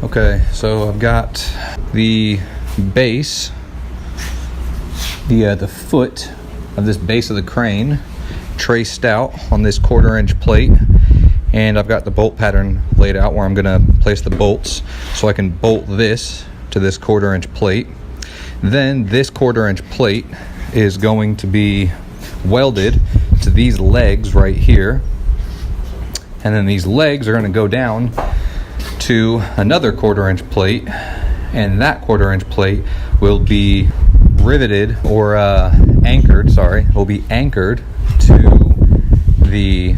Okay, so I've got the base, the foot of this base of the crane traced out on this 1/4-inch plate, and I've got the bolt pattern laid out where I'm gonna place the bolts so I can bolt this to this 1/4-inch plate. Then this 1/4-inch plate is going to be welded to these legs right here, and then these legs are going to go down to another 1/4-inch plate, and that 1/4-inch plate will be riveted or anchored, will be anchored to the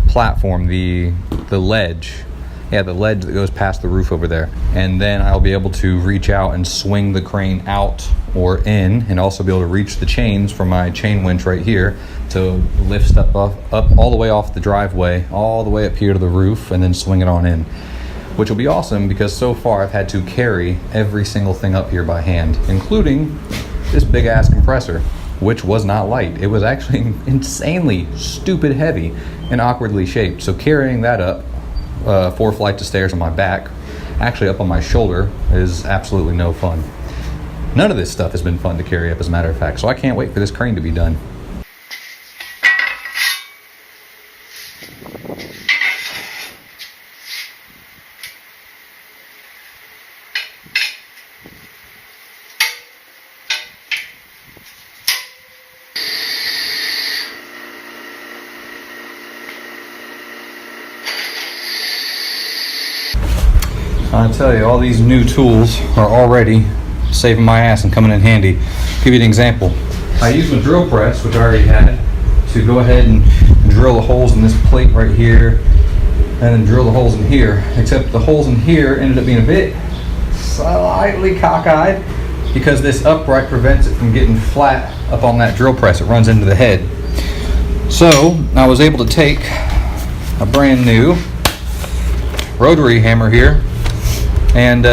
platform, the ledge. Yeah, the ledge that goes past the roof over there. And then I'll be able to reach out and swing the crane out or in, and also be able to reach the chains from my chain winch right here to lift stuff up all the way off the driveway, all the way up here to the roof, and then swing it on in. Which will be awesome because so far I've had to carry every single thing up here by hand, including this big ass compressor, which was not light. It was actually insanely stupid heavy and awkwardly shaped. So carrying that up 4 flights of stairs on my back, actually up on my shoulder, is absolutely no fun. None of this stuff has been fun to carry up, as a matter of fact, so I can't wait for this crane to be done. I tell you, all these new tools are already saving my ass and coming in handy. I'll give you an example. I used my drill press, which I already had, to go ahead and drill the holes in this plate right here, and then drill the holes in here. Except the holes in here ended up being a bit slightly cockeyed because this upright prevents it from getting flat up on that drill press. It runs into the head. So I was able to take a brand new rotary hammer here and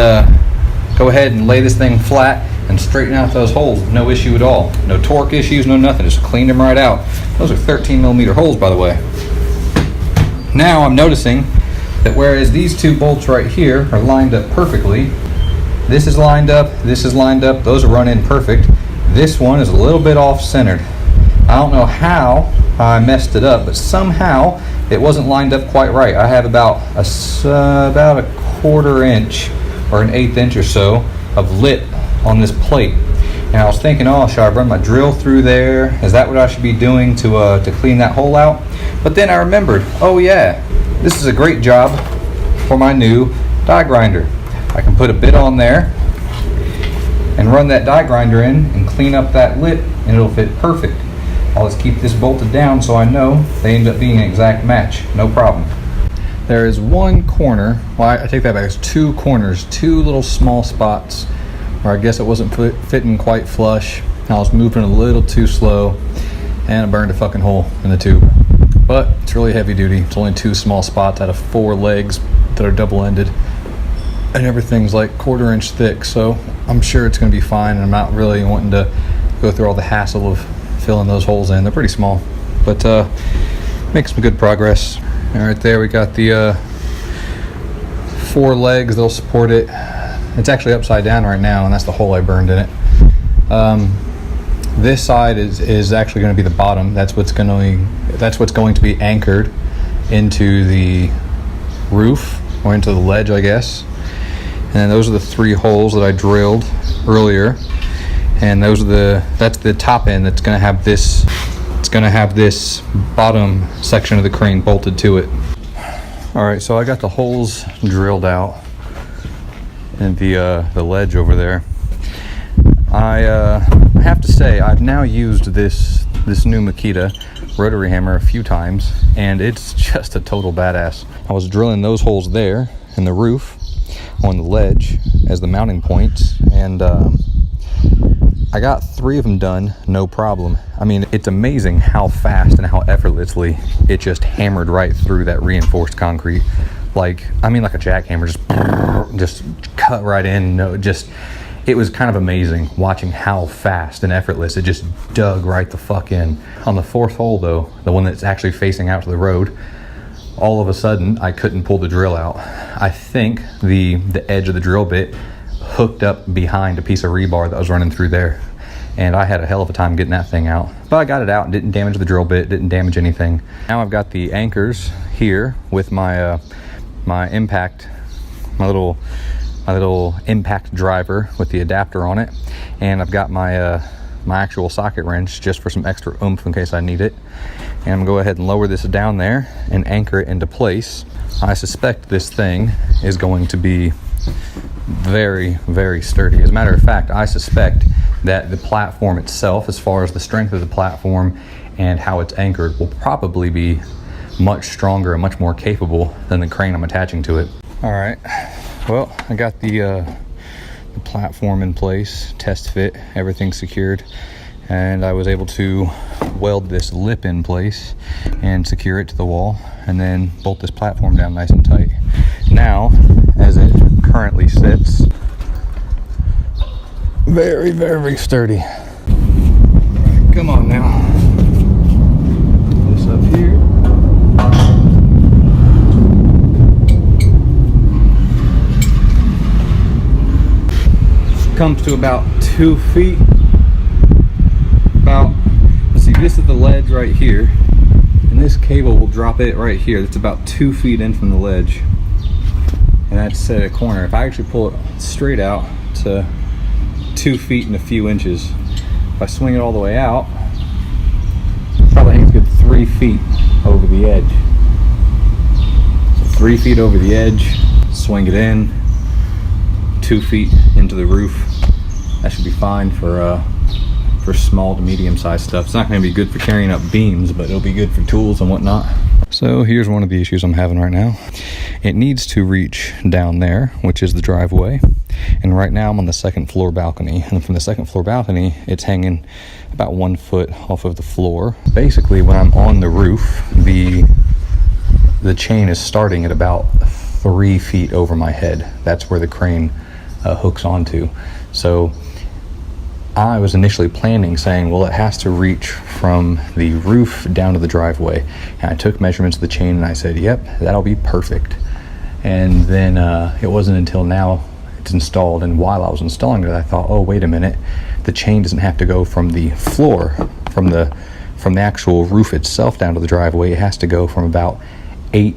go ahead and lay this thing flat and straighten out those holes. No issue at all. No torque issues, no nothing. Just cleaned them right out. Those are 13mm holes, by the way. Now I'm noticing that whereas these 2 bolts right here are lined up perfectly, this is lined up, this is lined up, those are run in perfect. This one is a little bit off-centered. I don't know how I messed it up, but somehow it wasn't lined up quite right. I have about a 1/4 inch or an 1/8 inch or so of lip on this plate, and I was thinking, oh, should I run my drill through there? Is that what I should be doing to clean that hole out? But then I remembered, oh yeah, this is a great job for my new die grinder. I can put a bit on there and run that die grinder in and clean up that lip, and it'll fit perfect. I'll just keep this bolted down so I know they end up being an exact match. No problem. There is one corner, well, I take that back, there's 2 corners, 2 little small spots where I guess it wasn't fitting quite flush. I was moving a little too slow, and I burned a fucking hole in the tube. But it's really heavy duty. It's only 2 small spots out of 4 legs that are double-ended, and everything's like 1/4 inch thick, so I'm sure it's going to be fine, and I'm not really wanting to go through all the hassle of filling those holes in. They're pretty small, but make some good progress. And right there we got the 4 legs that'll support it. It's actually upside down right now, and that's the hole I burned in it. This side is actually going to be the bottom. That's what's going to be anchored into the roof, or into the ledge, I guess. And then those are the 3 holes that I drilled earlier, and that's the top end that's going to have this. It's going to have this bottom section of the crane bolted to it. All right, so I got the holes drilled out and the ledge over there. I have to say, I've now used this new Makita rotary hammer a few times, and it's just a total badass. I was drilling those holes there in the roof on the ledge as the mounting points, and I got 3 of them done, no problem. I mean, it's amazing how fast and how effortlessly it just hammered right through that reinforced concrete. Like a jackhammer, just cut right in. No, it was kind of amazing watching how fast and effortless it just dug right the fuck in. On the 4th hole though, the one that's actually facing out to the road, all of a sudden I couldn't pull the drill out. I think the edge of the drill bit hooked up behind a piece of rebar that was running through there, and I had a hell of a time getting that thing out, but I got it out and didn't damage the drill bit, didn't damage anything. Now I've got the anchors here with my my little impact driver with the adapter on it, and I've got my my actual socket wrench just for some extra oomph in case I need it. And I'm gonna go ahead and lower this down there and anchor it into place. I suspect this thing is going to be very, very sturdy. As a matter of fact, I suspect that the platform itself, as far as the strength of the platform and how it's anchored, will probably be much stronger and much more capable than the crane I'm attaching to it. All right, well, I got the platform in place, test fit, everything secured, and I was able to weld this lip in place and secure it to the wall, and then bolt this platform down nice and tight. Now, as it currently sits, very, very sturdy. Come on now. This up here. Comes to about 2 feet. Let's see, this is the ledge right here, and this cable will drop it right here. It's about 2 feet in from the ledge, and that's set at a corner. If I actually pull it straight out to 2 feet and a few inches, if I swing it all the way out, probably hangs a good 3 feet over the edge. So 3 feet over the edge, swing it in, 2 feet into the roof. That should be fine for small to medium sized stuff. It's not going to be good for carrying up beams, but it'll be good for tools and whatnot. So here's one of the issues I'm having right now. It needs to reach down there, which is the driveway, and right now I'm on the second floor balcony, and from the second floor balcony it's hanging about 1 foot off of the floor. Basically, when I'm on the roof, the chain is starting at about 3 feet over my head. That's where the crane hooks onto. So I was initially planning saying, well, it has to reach from the roof down to the driveway. And I took measurements of the chain and I said, yep, that'll be perfect. And then it wasn't until now it's installed, and while I was installing it, I thought, oh, wait a minute, the chain doesn't have to go from the floor, from the actual roof itself down to the driveway. It has to go from about 8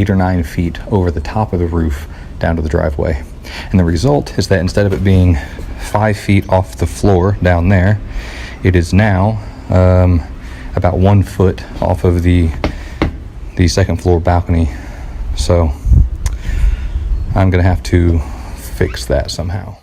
or 9 feet over the top of the roof down to the driveway. And the result is that instead of it being 5 feet off the floor down there, it is now about 1 foot off of the second floor balcony. So I'm gonna have to fix that somehow.